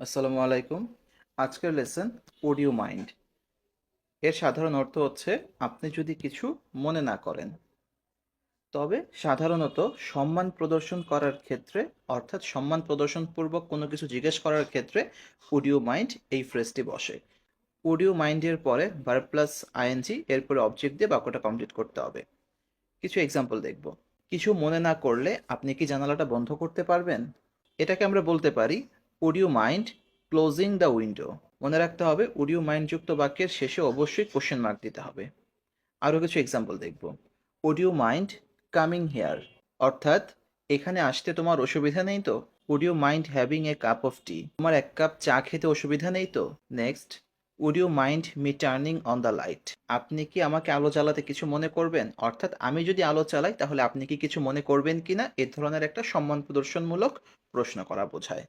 আসসালামু আলাইকুম। আজকের লেসন would you mind এর সাধারণ অর্থ হচ্ছে আপনি যদি কিছু মনে না করেন। তবে সাধারণত সম্মান প্রদর্শন করার ক্ষেত্রে অর্থাৎ সম্মান প্রদর্শনপূর্বক কোনো কিছু জিজ্ঞেস করার ক্ষেত্রে would you mind এই ফ্রেজটি বসে। would you mind এর পরে ভার্ব প্লাস আইএনজি এরপরে অবজেক্ট দিয়ে বাক্যটা কমপ্লিট করতে হবে। কিছু এক্সাম্পল দেখব। কিছু মনে না করলে আপনি কি জানালাটা বন্ধ করতে পারবেন? এটাকে আমরা বলতে পারি would you mind closing the window. মনে রাখতে হবে would you mind যুক্ত বাক্যের শেষে অবশ্যই কোশ্চেন মার্ক দিতে হবে। আরও কিছু এক্সাম্পল দেখব। would you mind coming here, অর্থাৎ এখানে আসতে তোমার অসুবিধা নেই তো? would you mind having a cup of tea, তোমার এক কাপ চা খেতে অসুবিধা নেই তো? Next, would you mind me turning on the light, আপনি কি আমাকে আলো জ্বালাতে কিছু মনে করবেন? অর্থাৎ আমি যদি আলো চালাই তাহলে আপনি কি কিছু মনে করবেন কিনা, এ ধরনের একটা সম্মান প্রদর্শনমূলক প্রশ্ন করা বোঝায়।